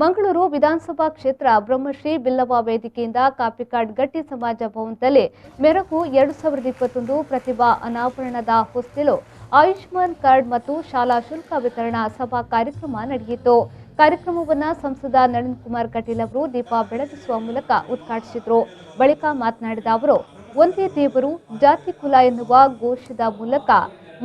ಮಂಗಳೂರು ವಿಧಾನಸಭಾ ಕ್ಷೇತ್ರ ಬ್ರಹ್ಮಶ್ರೀ ಬಿಲ್ಲವ ವೇದಿಕೆಯಿಂದ ಕಾಪಿಕಾಡ್ ಗಟ್ಟಿ ಸಮಾಜ ಭವನದಲ್ಲಿ ಮೆರಗು 2021 ಪ್ರತಿಭಾ ಅನಾವರಣದ ಹೊಸ್ತಿಲು ಆಯುಷ್ಮಾನ್ ಕಾರ್ಡ್ ಮತ್ತು ಶಾಲಾ ಶುಲ್ಕ ವಿತರಣಾ ಸಭಾ ಕಾರ್ಯಕ್ರಮ ನಡೆಯಿತು. ಕಾರ್ಯಕ್ರಮವನ್ನು ಸಂಸದ ನಳಿನ್ ಕುಮಾರ್ ಕಟೀಲ್ ಅವರು ದೀಪ ಬೆಳಗಿಸುವ ಮೂಲಕ ಉದ್ಘಾಟಿಸಿದರು. ಬಳಿಕ ಮಾತನಾಡಿದ ಅವರು, ಒಂದೇ ದೇವರು ಜಾತಿ ಕುಲ ಎನ್ನುವ ಘೋಷದ ಮೂಲಕ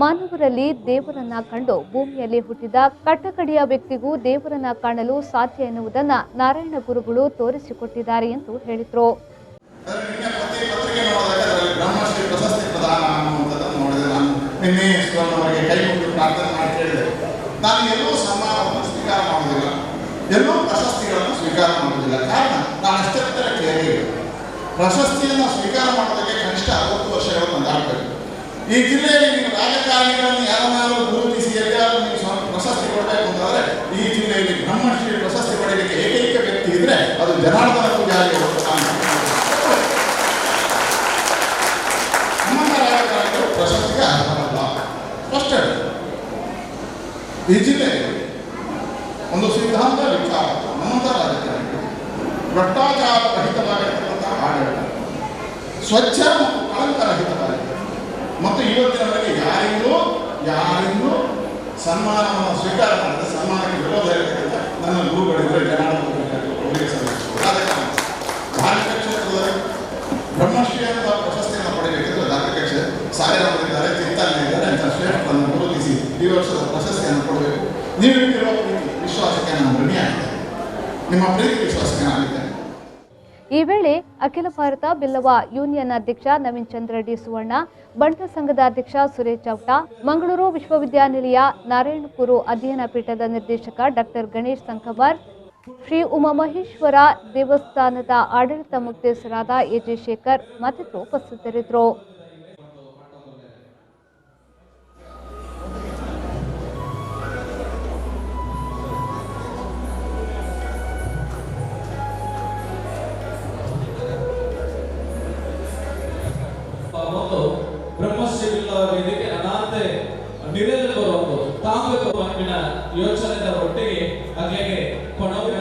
ಮಾನವರಲ್ಲಿ ದೇವರನ್ನ ಕಂಡು ಭೂಮಿಯಲ್ಲಿ ಹುಟ್ಟಿದ ಕಟ್ಟಕಡೆಯ ವ್ಯಕ್ತಿಗೂ ದೇವರನ್ನ ಕಾಣಲು ಸಾಧ್ಯ ಎನ್ನುವುದನ್ನು ನಾರಾಯಣ ಗುರುಗಳು ತೋರಿಸಿಕೊಟ್ಟಿದ್ದಾರೆ ಎಂದು ಹೇಳಿದರು. ಪ್ರಶಸ್ತಿಯನ್ನು ಸ್ವೀಕಾರ ಮಾಡೋದಕ್ಕೆ ಕನಿಷ್ಠ 60 ವರ್ಷಗಳನ್ನು ದಾಟಬೇಕು. ಈ ಜಿಲ್ಲೆಯಲ್ಲಿ ನೀವು ರಾಜಕಾರಣಿಗಳನ್ನು ಯಾರನ್ನಾರು ಗುರುತಿಸಿ ಎಲ್ಲಾದರೂ ನೀವು ಪ್ರಶಸ್ತಿ ಕೊಡಬೇಕು ಅಂತಂದರೆ ಈ ಜಿಲ್ಲೆಯಲ್ಲಿ ಬ್ರಹ್ಮಶ್ರೀ ಪ್ರಶಸ್ತಿ ಪಡೆಯಲಿಕ್ಕೆ ಏಕೈಕ ವ್ಯಕ್ತಿ ಇದ್ರೆ ಅದು ಜನಾರ್ದನ ಪೂಜಾರಿ ಅವರು. ನಮ್ಮ ರಾಜಕಾರಣಿಗಳು ಪ್ರಶಸ್ತಿಗೆ ಅರ್ಹರಲ್ಲ. ಸ್ಪಷ್ಟ. ಈ ಜಿಲ್ಲೆಯಲ್ಲಿ ಒಂದು ಸಿದ್ಧಾಂತ ವಿಚಾರ ನಮ್ಮಂತ ರಾಜಕಾರಣಿಗಳು ಭ್ರಷ್ಟಾಚಾರ ರಹಿತವಾಗಿರ್ತಕ್ಕಂಥ ಆಡಳಿತ, ಸ್ವಚ್ಛ ಮತ್ತು ಕಳಂಕರಹಿತವಾಗಿದೆ ಮತ್ತು ಇವತ್ತಿನವರೆಗೆ ಯಾರಿಂದೂ ಸನ್ಮಾನವನ್ನು ಸ್ವೀಕಾರ ಮಾಡಿದ ಸನ್ಮಾನಕ್ಕೆ ವಿರೋಧ ಇರತಕ್ಕಂಥ ನನ್ನ ಗುರುಗಳಿದ್ರೆ ಜನಾರ್ದನ ಧಾರ್ಮಿಕ ಕ್ಷೇತ್ರದಲ್ಲಿ ಬ್ರಹ್ಮಶ್ರೀ ಅಂತ ಪ್ರಶಸ್ತಿಯನ್ನು ಪಡೆಯಬೇಕಿದ್ರೆ ಧಾರ್ಮಿಕ ಸಾಗರವರಿದ್ದಾರೆ, ಚಿಂತನೆ ಇದ್ದಾರೆ ಅಂತ ಶ್ರೇಷ್ಠರನ್ನು ಗುರುತಿಸಿ ಈ ವರ್ಷದ ಪ್ರಶಸ್ತಿಯನ್ನು ಕೊಡಬೇಕು. ನೀವು ಇಟ್ಟಿರುವ ಪ್ರೀತಿ ವಿಶ್ವಾಸಕ್ಕೆ ನಾನು ಋಣಿಯಾಗಿದ್ದೇನೆ. ನಿಮ್ಮ ಪ್ರೀತಿ ವಿಶ್ವಾಸಕ್ಕೆ ನಾನಿದ್ದೇನೆ. ಈ ವೇಳೆ ಅಖಿಲ ಭಾರತ ಬಿಲ್ಲವ ಯೂನಿಯನ್ ಅಧ್ಯಕ್ಷ ನವೀನ್ ಚಂದ್ರ ಡಿ ಸುವರ್ಣ, ಬಂಟ ಸಂಘದ ಅಧ್ಯಕ್ಷ ಸುರೇಶ್ ಚೌಟ, ಮಂಗಳೂರು ವಿಶ್ವವಿದ್ಯಾನಿಲಯ ನಾರಾಯಣಪುರ ಅಧ್ಯಯನ ಪೀಠದ ನಿರ್ದೇಶಕ ಡಾಕ್ಟರ್ ಗಣೇಶ್ ಸಂಕಮಾರ್, ಶ್ರೀ ಉಮಾಮಹೇಶ್ವರ ದೇವಸ್ಥಾನದ ಆಡಳಿತ ಮುಖ್ಯಸ್ಥರಾದ ಎಜೆ ಶೇಖರ್ ಮತ್ತಿತರರು ಉಪಸ್ಥಿತರಿದ್ದರು. ಬ್ರಹ್ಮಶ್ರೀ ಬಿಲ್ಲವ ವೇದಿಕೆ ಅನಾಥೆ ನಿರಂತರ ಬರುವುದು ತಾಂಬಕ ಯೋಚನೆ ಒಟ್ಟಿಗೆ ಹಾಗೆ ಕೊಣವಿನ